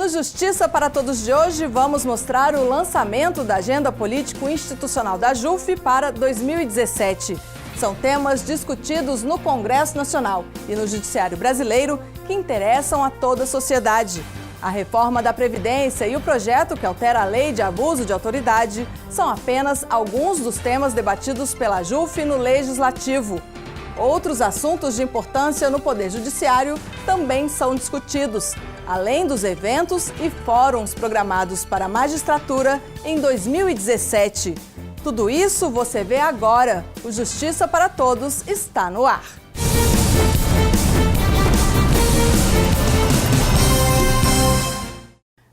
No Justiça para Todos de hoje, vamos mostrar o lançamento da Agenda Político-Institucional da JUF para 2017. São temas discutidos no Congresso Nacional e no Judiciário Brasileiro que interessam a toda a sociedade. A reforma da Previdência e o projeto que altera a Lei de Abuso de Autoridade são apenas alguns dos temas debatidos pela JUF no Legislativo. Outros assuntos de importância no Poder Judiciário também são discutidos, além dos eventos e fóruns programados para a magistratura em 2017. Tudo isso você vê agora. O Justiça para Todos está no ar.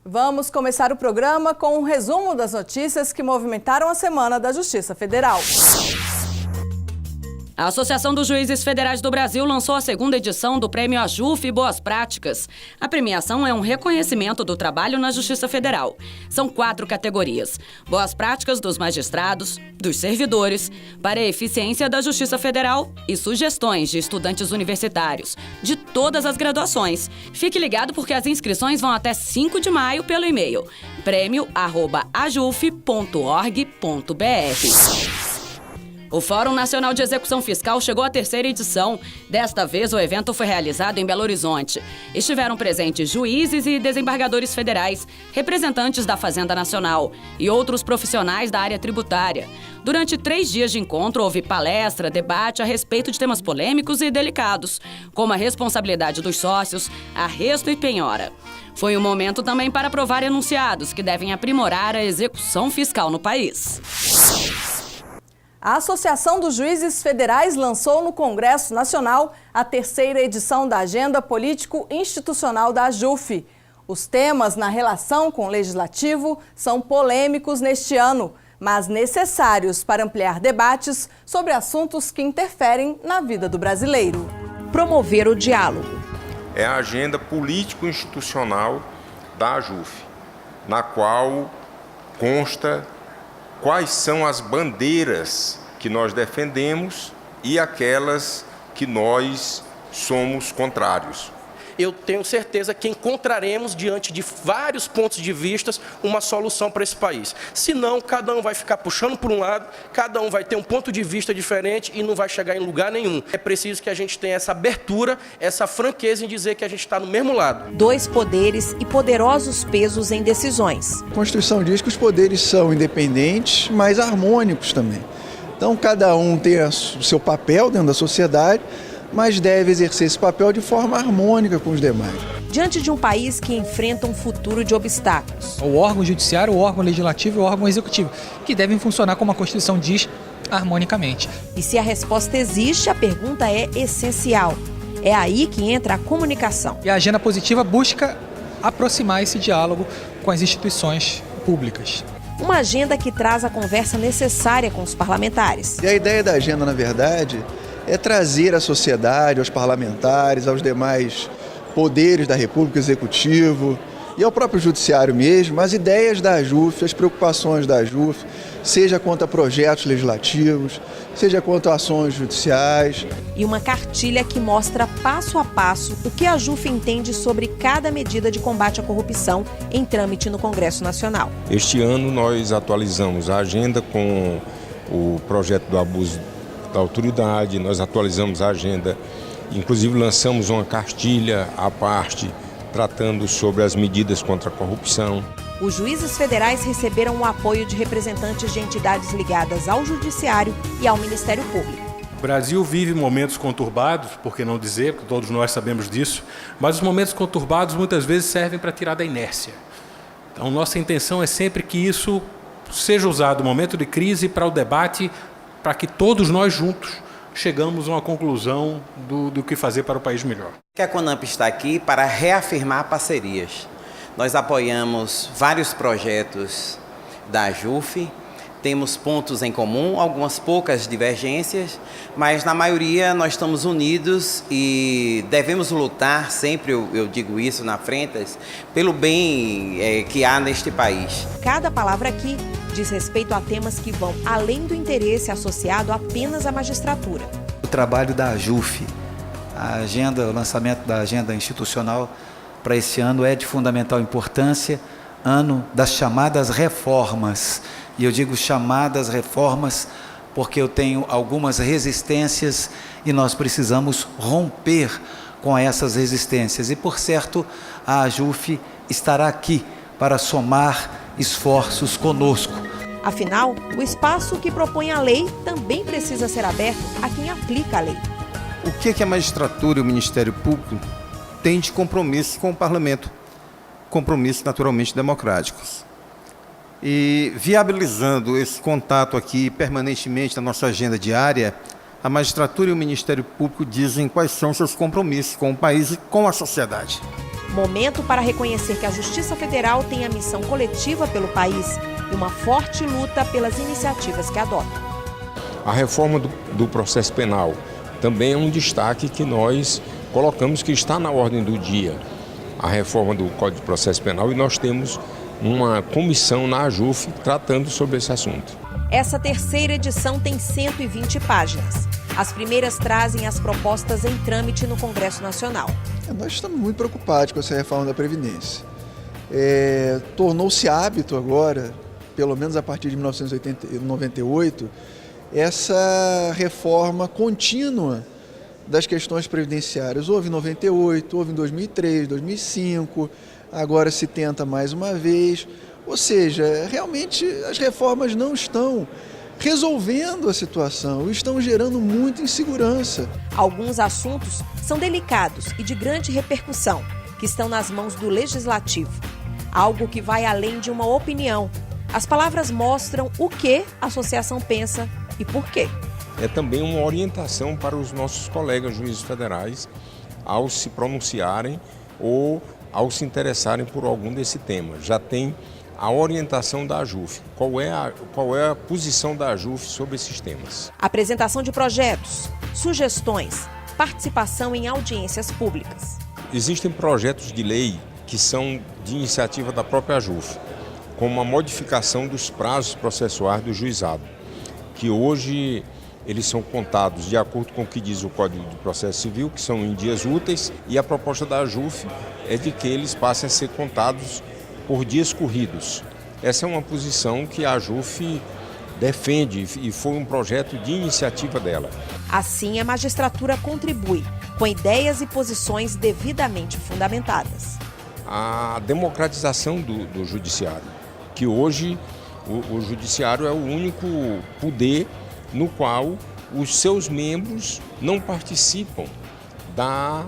Vamos começar o programa com um resumo das notícias que movimentaram a semana da Justiça Federal. A Associação dos Juízes Federais do Brasil lançou a segunda edição do Prêmio AJUF Boas Práticas. A premiação é um reconhecimento do trabalho na Justiça Federal. São 4 categorias: boas práticas dos magistrados, dos servidores, para a eficiência da Justiça Federal e sugestões de estudantes universitários, de todas as graduações. Fique ligado porque as inscrições vão até 5 de maio pelo e-mail prêmio@ajuf.org.br. O Fórum Nacional de Execução Fiscal chegou à 3ª edição. Desta vez, o evento foi realizado em Belo Horizonte. Estiveram presentes juízes e desembargadores federais, representantes da Fazenda Nacional e outros profissionais da área tributária. Durante 3 dias de encontro, houve palestra, debate a respeito de temas polêmicos e delicados, como a responsabilidade dos sócios, arresto e penhora. Foi um momento também para aprovar enunciados que devem aprimorar a execução fiscal no país. A Associação dos Juízes Federais lançou no Congresso Nacional a 3ª edição da Agenda Político-Institucional da JUF. Os temas na relação com o Legislativo são polêmicos neste ano, mas necessários para ampliar debates sobre assuntos que interferem na vida do brasileiro. Promover o diálogo. É a Agenda Político-Institucional da JUF, na qual consta quais são as bandeiras que nós defendemos e aquelas que nós somos contrários. Eu tenho certeza que encontraremos, diante de vários pontos de vista, uma solução para esse país. Senão, cada um vai ficar puxando por um lado, cada um vai ter um ponto de vista diferente e não vai chegar em lugar nenhum. É preciso que a gente tenha essa abertura, essa franqueza em dizer que a gente está no mesmo lado. 2 poderes e poderosos pesos em decisões. A Constituição diz que os poderes são independentes, mas harmônicos também. Então, cada um tem o seu papel dentro da sociedade, mas deve exercer esse papel de forma harmônica com os demais. Diante de um país que enfrenta um futuro de obstáculos. O órgão judiciário, o órgão legislativo e o órgão executivo, que devem funcionar, como a Constituição diz, harmonicamente. E se a resposta existe, a pergunta é essencial. É aí que entra a comunicação. E a agenda positiva busca aproximar esse diálogo com as instituições públicas. Uma agenda que traz a conversa necessária com os parlamentares. E a ideia da agenda, na verdade, é trazer à sociedade, aos parlamentares, aos demais poderes da República, Executivo e ao próprio Judiciário mesmo, as ideias da JUF, as preocupações da JUF, seja quanto a projetos legislativos, seja quanto a ações judiciais. E uma cartilha que mostra passo a passo o que a JUF entende sobre cada medida de combate à corrupção em trâmite no Congresso Nacional. Este ano nós atualizamos a agenda com o projeto do abuso da autoridade, nós atualizamos a agenda, inclusive lançamos uma cartilha à parte tratando sobre as medidas contra a corrupção. Os juízes federais receberam o apoio de representantes de entidades ligadas ao Judiciário e ao Ministério Público. O Brasil vive momentos conturbados, por que não dizer, porque todos nós sabemos disso, mas os momentos conturbados muitas vezes servem para tirar da inércia. Então, nossa intenção é sempre que isso seja usado no momento de crise para o debate, para que todos nós juntos chegamos a uma conclusão do que fazer para o país melhor. A CONAMP está aqui para reafirmar parcerias. Nós apoiamos vários projetos da JUF, temos pontos em comum, algumas poucas divergências, mas na maioria nós estamos unidos e devemos lutar, sempre eu digo isso na frente, pelo bem que há neste país. Cada palavra aqui diz respeito a temas que vão além do interesse associado apenas à magistratura. O trabalho da JUF, o lançamento da agenda institucional, para esse ano é de fundamental importância, ano das chamadas reformas. E eu digo chamadas reformas porque eu tenho algumas resistências e nós precisamos romper com essas resistências. E, por certo, a AJUF estará aqui para somar esforços conosco. Afinal, o espaço que propõe a lei também precisa ser aberto a quem aplica a lei. O que a magistratura e o Ministério Público têm de compromisso com o Parlamento? Compromissos naturalmente democráticos. E viabilizando esse contato aqui permanentemente na nossa agenda diária, a magistratura e o Ministério Público dizem quais são seus compromissos com o país e com a sociedade. Momento para reconhecer que a Justiça Federal tem a missão coletiva pelo país e uma forte luta pelas iniciativas que adota. A reforma do processo penal também é um destaque que nós colocamos que está na ordem do dia. A reforma do Código de Processo Penal, e nós temos uma comissão na AJUF tratando sobre esse assunto. Essa terceira edição tem 120 páginas. As primeiras trazem as propostas em trâmite no Congresso Nacional. Nós estamos muito preocupados com essa reforma da Previdência. Tornou-se hábito agora, pelo menos a partir de 1998, essa reforma contínua das questões previdenciárias. Houve em 98, houve em 2003, 2005, agora se tenta mais uma vez. Ou seja, realmente as reformas não estão resolvendo a situação, estão gerando muita insegurança. Alguns assuntos são delicados e de grande repercussão, que estão nas mãos do Legislativo. Algo que vai além de uma opinião. As palavras mostram o que a associação pensa e por quê. É também uma orientação para os nossos colegas juízes federais ao se pronunciarem ou ao se interessarem por algum desse tema. Já tem a orientação da AJUF. Qual é a posição da AJUF sobre esses temas? Apresentação de projetos, sugestões, participação em audiências públicas. Existem projetos de lei que são de iniciativa da própria AJUF, como a modificação dos prazos processuais do juizado, que hoje eles são contados de acordo com o que diz o Código de Processo Civil, que são em dias úteis, e a proposta da AJUF é de que eles passem a ser contados por dias corridos. Essa é uma posição que a AJUF defende e foi um projeto de iniciativa dela. Assim, a magistratura contribui com ideias e posições devidamente fundamentadas. A democratização do judiciário, que hoje o judiciário é o único poder no qual os seus membros não participam da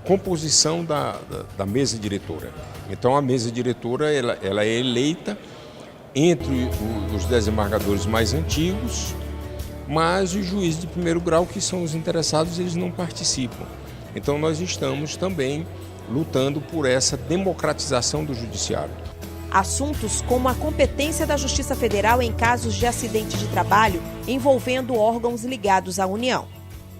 composição da mesa diretora. Então a mesa diretora ela é eleita entre os desembargadores mais antigos, mas os juízes de primeiro grau, que são os interessados, eles não participam. Então nós estamos também lutando por essa democratização do judiciário. Assuntos como a competência da Justiça Federal em casos de acidente de trabalho envolvendo órgãos ligados à União.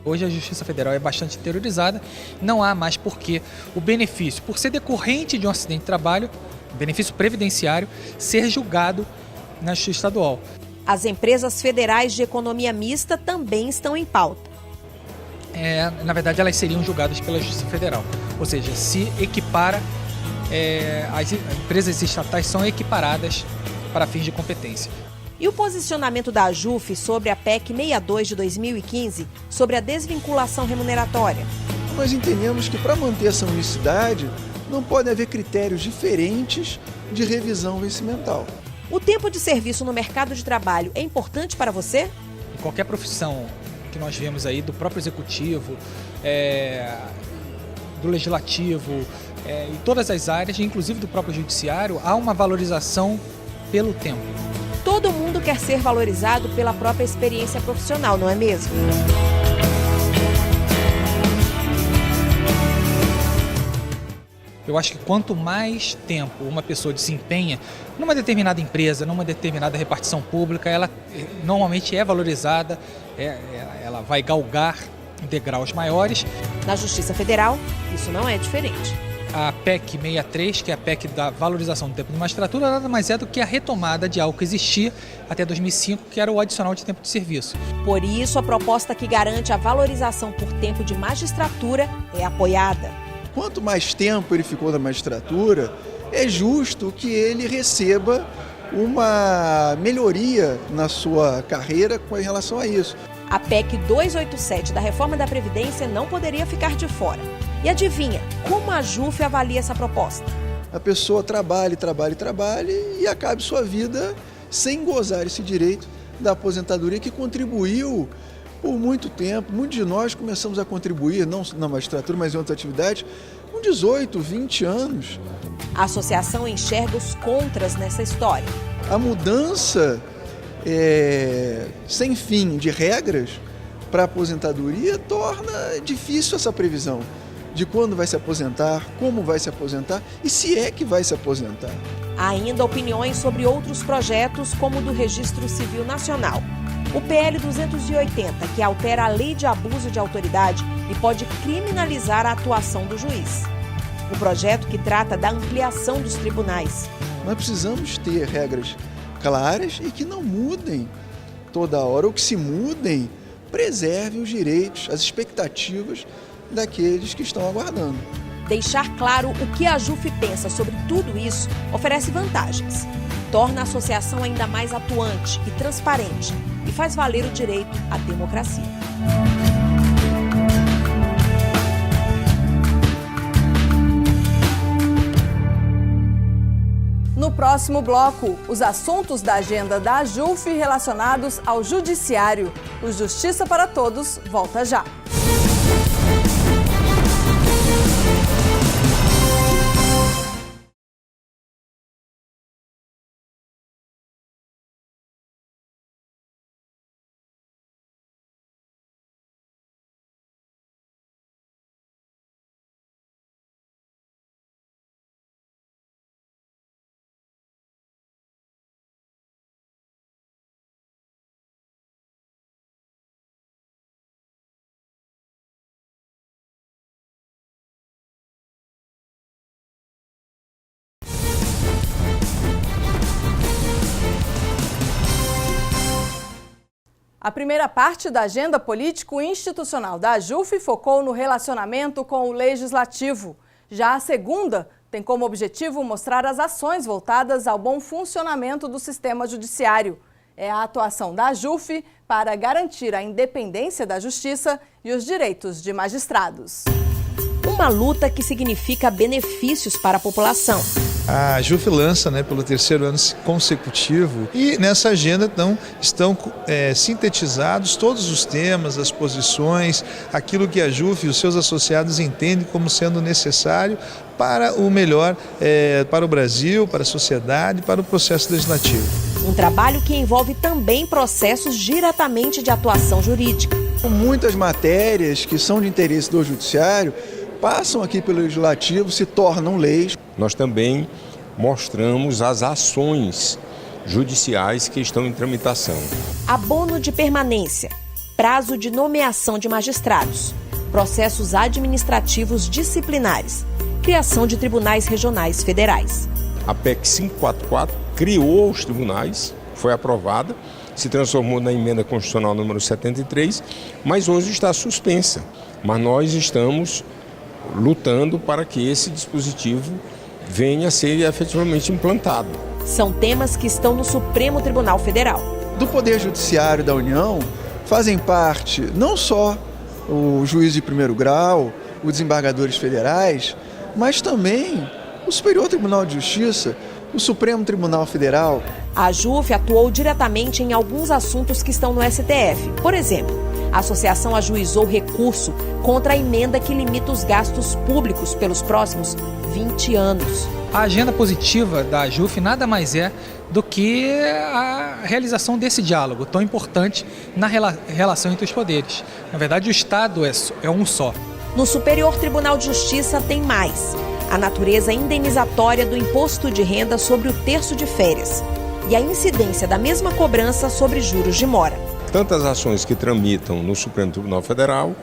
Hoje a Justiça Federal é bastante interiorizada, não há mais porque o benefício, por ser decorrente de um acidente de trabalho, benefício previdenciário, ser julgado na Justiça Estadual. As empresas federais de economia mista também estão em pauta. Na verdade, elas seriam julgadas pela Justiça Federal, ou seja, se equipara, as empresas estatais são equiparadas para fins de competência. E o posicionamento da AJUF sobre a PEC 62 de 2015, sobre a desvinculação remuneratória? Nós entendemos que para manter essa unicidade não pode haver critérios diferentes de revisão vencimental. O tempo de serviço no mercado de trabalho é importante para você? Em qualquer profissão que nós vemos aí, do próprio executivo, do legislativo, em todas as áreas, inclusive do próprio judiciário, há uma valorização pelo tempo. Todo mundo quer ser valorizado pela própria experiência profissional, não é mesmo? Eu acho que quanto mais tempo uma pessoa desempenha numa determinada empresa, numa determinada repartição pública, ela normalmente é valorizada, ela vai galgar degraus maiores. Na Justiça Federal, isso não é diferente. A PEC 63, que é a PEC da valorização do tempo de magistratura, nada mais é do que a retomada de algo que existia até 2005, que era o adicional de tempo de serviço. Por isso, a proposta que garante a valorização por tempo de magistratura é apoiada. quanto mais tempo ele ficou na magistratura, é justo que ele receba uma melhoria na sua carreira com relação a isso. A PEC 287 da reforma da Previdência não poderia ficar de fora. E adivinha, como a JUF avalia essa proposta? A pessoa trabalhe e acabe sua vida sem gozar esse direito da aposentadoria que contribuiu por muito tempo. Muitos de nós começamos a contribuir, não na magistratura, mas em outras atividades, com 18, 20 anos. A associação enxerga os contras nessa história. A mudança sem fim de regras para a aposentadoria torna difícil essa previsão de quando vai se aposentar, como vai se aposentar e se é que vai se aposentar. Há ainda opiniões sobre outros projetos, como o do Registro Civil Nacional. O PL 280, que altera a lei de abuso de autoridade e pode criminalizar a atuação do juiz. O projeto que trata da ampliação dos tribunais. Nós precisamos ter regras claras e que não mudem toda hora, ou que se mudem, preservem os direitos, as expectativas daqueles que estão aguardando. Deixar claro o que a JUF pensa sobre tudo isso oferece vantagens. Torna a associação ainda mais atuante e transparente e faz valer o direito à democracia. No próximo bloco, os assuntos da agenda da JUF relacionados ao Judiciário. O Justiça para Todos volta já. A primeira parte da agenda político-institucional da JUF focou no relacionamento com o Legislativo. Já a segunda tem como objetivo mostrar as ações voltadas ao bom funcionamento do sistema judiciário. É a atuação da JUF para garantir a independência da justiça e os direitos de magistrados. Uma luta que significa benefícios para a população. A JUF lança pelo terceiro ano consecutivo e nessa agenda estão sintetizados todos os temas, as posições, aquilo que a JUF e os seus associados entendem como sendo necessário para o melhor, para o Brasil, para a sociedade, para o processo legislativo. Um trabalho que envolve também processos diretamente de atuação jurídica. Muitas matérias que são de interesse do Judiciário passam aqui pelo Legislativo, se tornam leis. Nós também mostramos as ações judiciais que estão em tramitação. Abono de permanência, prazo de nomeação de magistrados, processos administrativos disciplinares, criação de tribunais regionais federais. A PEC 544 criou os tribunais, foi aprovada, se transformou na emenda constitucional número 73, mas hoje está suspensa. Mas nós estamos lutando para que esse dispositivo venha a ser efetivamente implantado. São temas que estão no Supremo Tribunal Federal. Do Poder Judiciário da União fazem parte não só o juiz de primeiro grau, os desembargadores federais, mas também o Superior Tribunal de Justiça, o Supremo Tribunal Federal. A JUF atuou diretamente em alguns assuntos que estão no STF. Por exemplo, a associação ajuizou recurso contra a emenda que limita os gastos públicos pelos próximos 20 anos. A agenda positiva da JUF nada mais é do que a realização desse diálogo tão importante na relação entre os poderes. Na verdade, o Estado é um só. No Superior Tribunal de Justiça tem mais. A natureza indenizatória do imposto de renda sobre o terço de férias e a incidência da mesma cobrança sobre juros de mora. Tantas ações que tramitam no Supremo Tribunal Federal,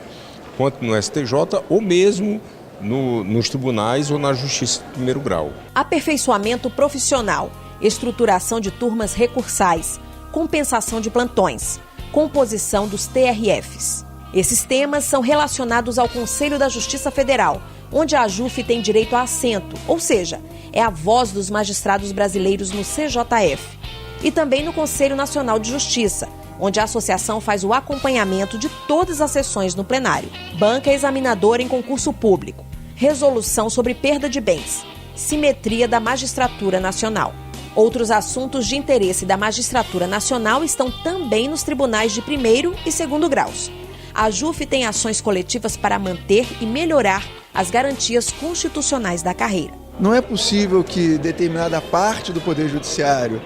quanto no STJ, ou mesmo nos tribunais ou na Justiça de primeiro grau. Aperfeiçoamento profissional, estruturação de turmas recursais, compensação de plantões, composição dos TRFs. Esses temas são relacionados ao Conselho da Justiça Federal, onde a JUF tem direito a assento, ou seja, é a voz dos magistrados brasileiros no CJF. E também no Conselho Nacional de Justiça, onde a associação faz o acompanhamento de todas as sessões no plenário. Banca examinadora em concurso público, resolução sobre perda de bens, simetria da magistratura nacional. Outros assuntos de interesse da magistratura nacional estão também nos tribunais de primeiro e segundo graus. A JUF tem ações coletivas para manter e melhorar as garantias constitucionais da carreira. Não é possível que determinada parte do Poder Judiciário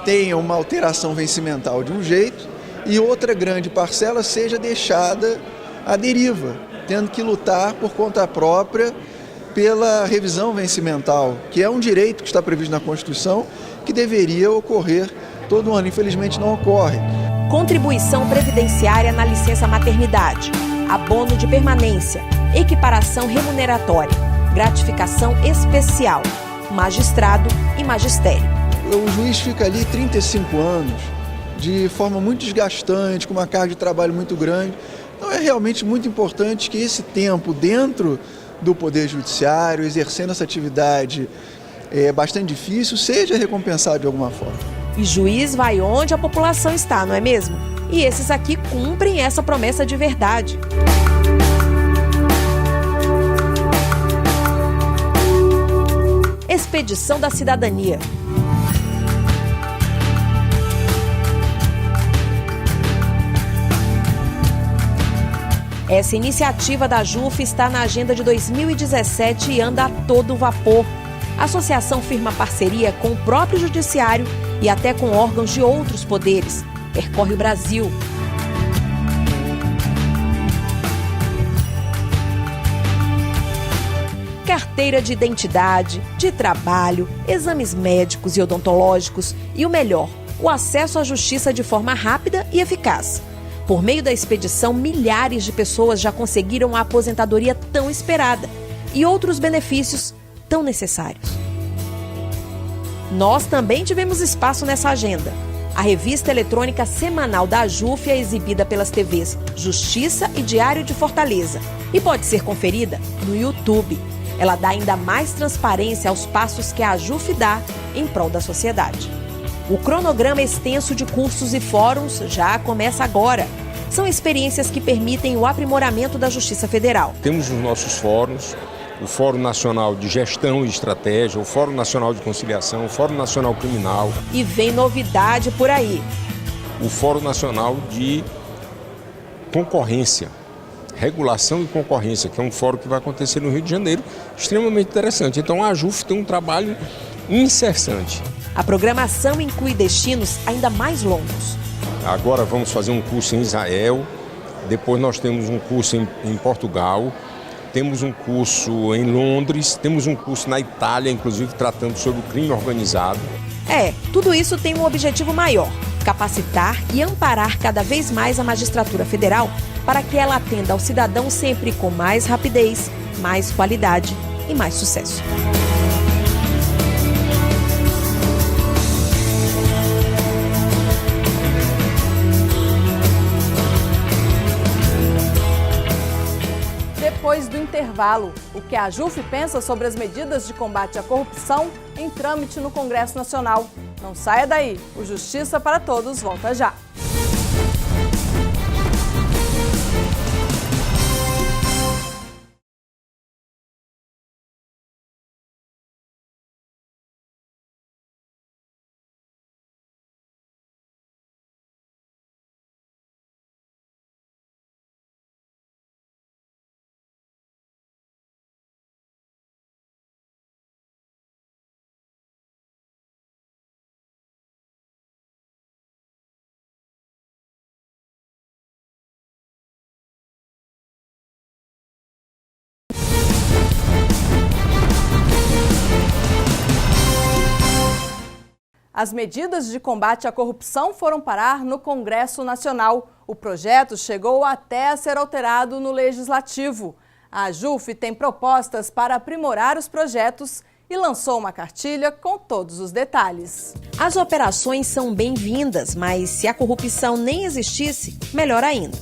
tenha uma alteração vencimental de um jeito e outra grande parcela seja deixada à deriva, tendo que lutar por conta própria pela revisão vencimental, que é um direito que está previsto na Constituição, que deveria ocorrer todo ano. Infelizmente não ocorre. Contribuição previdenciária na licença maternidade, abono de permanência, equiparação remuneratória, gratificação especial, magistrado e magistério. O juiz fica ali 35 anos, de forma muito desgastante, com uma carga de trabalho muito grande. Então é realmente muito importante que esse tempo dentro do Poder Judiciário, exercendo essa atividade bastante difícil, seja recompensado de alguma forma. E juiz vai onde a população está, não é mesmo? E esses aqui cumprem essa promessa de verdade. Expedição da Cidadania. Essa iniciativa da JUF está na agenda de 2017 e anda a todo vapor. A associação firma parceria com o próprio judiciário e até com órgãos de outros poderes. Percorre o Brasil. Carteira de identidade, de trabalho, exames médicos e odontológicos e o melhor, o acesso à justiça de forma rápida e eficaz. Por meio da expedição, milhares de pessoas já conseguiram a aposentadoria tão esperada e outros benefícios tão necessários. Nós também tivemos espaço nessa agenda. A revista eletrônica semanal da JUF é exibida pelas TVs Justiça e Diário de Fortaleza e pode ser conferida no YouTube. Ela dá ainda mais transparência aos passos que a JUF dá em prol da sociedade. O cronograma extenso de cursos e fóruns já começa agora. São experiências que permitem o aprimoramento da Justiça Federal. Temos os nossos fóruns, o Fórum Nacional de Gestão e Estratégia, o Fórum Nacional de Conciliação, o Fórum Nacional Criminal. E vem novidade por aí. O Fórum Nacional de Concorrência, Regulação e Concorrência, que é um fórum que vai acontecer no Rio de Janeiro, extremamente interessante. Então a JUF tem um trabalho incessante. A programação inclui destinos ainda mais longos. Agora vamos fazer um curso em Israel, depois nós temos um curso em Portugal, temos um curso em Londres, temos um curso na Itália, inclusive tratando sobre o crime organizado. Tudo isso tem um objetivo maior: capacitar e amparar cada vez mais a magistratura federal para que ela atenda ao cidadão sempre com mais rapidez, mais qualidade e mais sucesso. Depois do intervalo, o que a JUF pensa sobre as medidas de combate à corrupção em trâmite no Congresso Nacional. Não saia daí, o Justiça para Todos volta já. As medidas de combate à corrupção foram parar no Congresso Nacional. O projeto chegou até a ser alterado no Legislativo. A JUF tem propostas para aprimorar os projetos e lançou uma cartilha com todos os detalhes. As operações são bem-vindas, mas se a corrupção nem existisse, melhor ainda.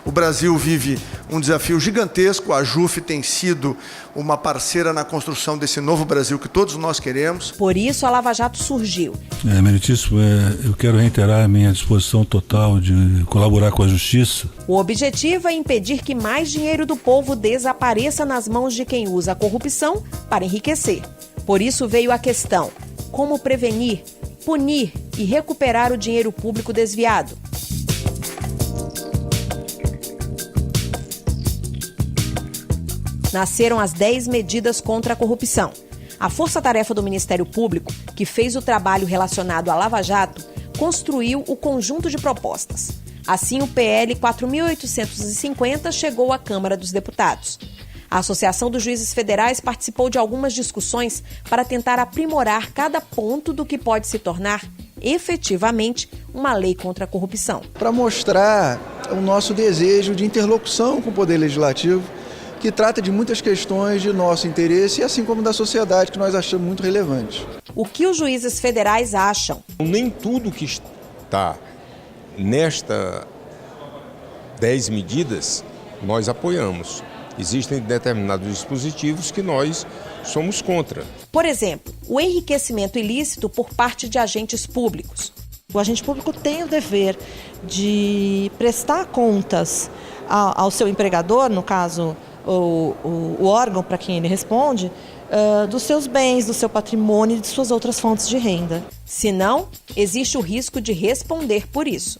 O Brasil vive um desafio gigantesco, a JUF tem sido uma parceira na construção desse novo Brasil que todos nós queremos. Por isso a Lava Jato surgiu. Meritíssimo, eu quero reiterar a minha disposição total de colaborar com a Justiça. O objetivo é impedir que mais dinheiro do povo desapareça nas mãos de quem usa a corrupção para enriquecer. Por isso veio a questão: como prevenir, punir e recuperar o dinheiro público desviado? Nasceram as 10 medidas contra a corrupção. A força-tarefa do Ministério Público, que fez o trabalho relacionado à Lava Jato, construiu o conjunto de propostas. Assim, o PL 4.850 chegou à Câmara dos Deputados. A Associação dos Juízes Federais participou de algumas discussões para tentar aprimorar cada ponto do que pode se tornar, efetivamente, uma lei contra a corrupção. Para mostrar o nosso desejo de interlocução com o Poder Legislativo, que trata de muitas questões de nosso interesse, assim como da sociedade, que nós achamos muito relevante. O que os juízes federais acham? Nem tudo que está nesta 10 medidas nós apoiamos. Existem determinados dispositivos que nós somos contra. Por exemplo, o enriquecimento ilícito por parte de agentes públicos. O agente público tem o dever de prestar contas ao seu empregador, no caso, o órgão para quem ele responde, dos seus bens, do seu patrimônio e de suas outras fontes de renda. Se não, existe o risco de responder por isso.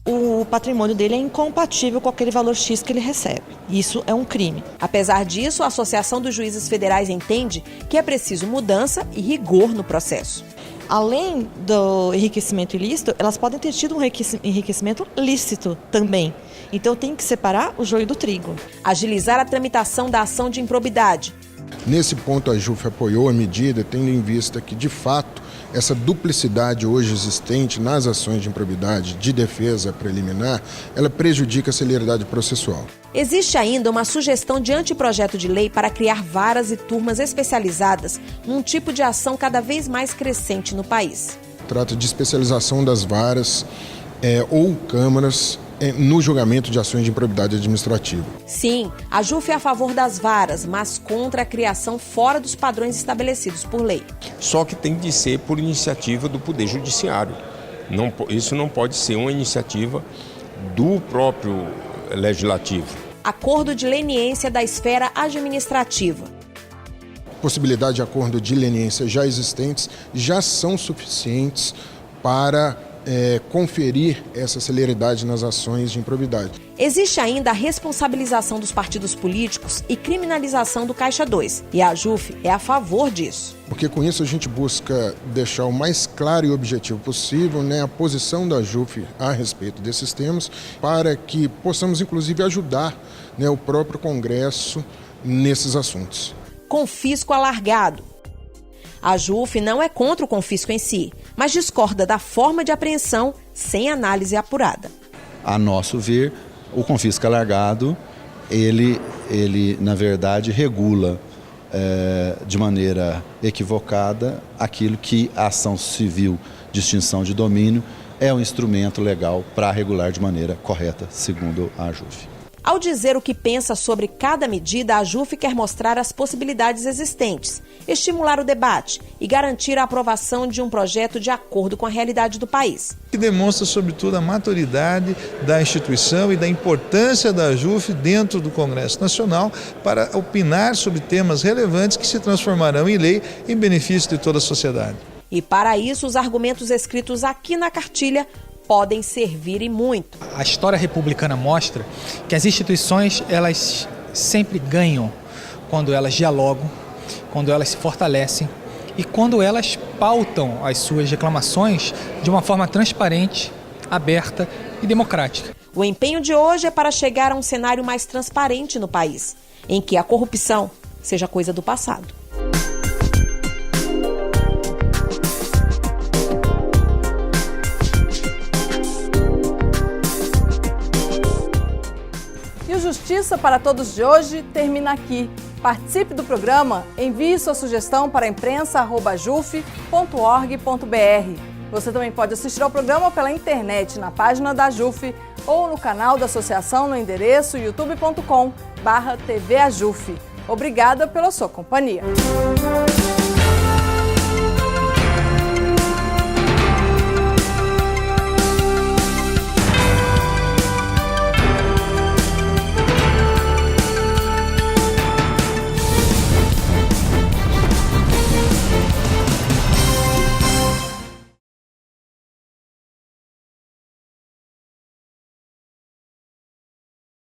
O patrimônio dele é incompatível com aquele valor X que ele recebe. Isso é um crime. Apesar disso, a Associação dos Juízes Federais entende que é preciso mudança e rigor no processo. Além do enriquecimento ilícito, elas podem ter tido um enriquecimento lícito também. Então tem que separar o joio do trigo. Agilizar a tramitação da ação de improbidade. Nesse ponto, a JUF apoiou a medida, tendo em vista que, de fato, essa duplicidade hoje existente nas ações de improbidade de defesa preliminar, ela prejudica a celeridade processual. Existe ainda uma sugestão de anteprojeto de lei para criar varas e turmas especializadas num tipo de ação cada vez mais crescente no país. Trata de especialização das varas ou câmaras no julgamento de ações de improbidade administrativa. Sim, a JUF é a favor das varas, mas contra a criação fora dos padrões estabelecidos por lei. Só que tem de ser por iniciativa do Poder Judiciário. Isso não pode ser uma iniciativa do próprio Legislativo. Acordo de leniência da esfera administrativa. Possibilidade de acordo de leniência já existentes já são suficientes para conferir essa celeridade nas ações de improbidade. Existe ainda a responsabilização dos partidos políticos e criminalização do Caixa 2, e a JUF é a favor disso. Porque com isso a gente busca deixar o mais claro e objetivo possível, a posição da JUF a respeito desses temas, para que possamos inclusive ajudar o próprio Congresso nesses assuntos. Confisco alargado. A JUF não é contra o confisco em si, mas discorda da forma de apreensão sem análise apurada. A nosso ver, o confisco alargado, ele na verdade, regula de maneira equivocada aquilo que a ação civil de extinção de domínio é um instrumento legal para regular de maneira correta, segundo a JUF. Ao dizer o que pensa sobre cada medida, a JUF quer mostrar as possibilidades existentes, estimular o debate e garantir a aprovação de um projeto de acordo com a realidade do país. Que demonstra, sobretudo, a maturidade da instituição e da importância da JUF dentro do Congresso Nacional para opinar sobre temas relevantes que se transformarão em lei em benefício de toda a sociedade. E para isso, os argumentos escritos aqui na cartilha podem servir e muito. A história republicana mostra que as instituições elas sempre ganham quando elas dialogam, quando elas se fortalecem e quando elas pautam as suas reclamações de uma forma transparente, aberta e democrática. O empenho de hoje é para chegar a um cenário mais transparente no país, em que a corrupção seja coisa do passado. Justiça para Todos de hoje termina aqui. Participe do programa, envie sua sugestão para imprensa@juf.org.br. Você também pode assistir ao programa pela internet, na página da JUF ou no canal da associação no endereço youtube.com/tvajuf. Obrigada pela sua companhia.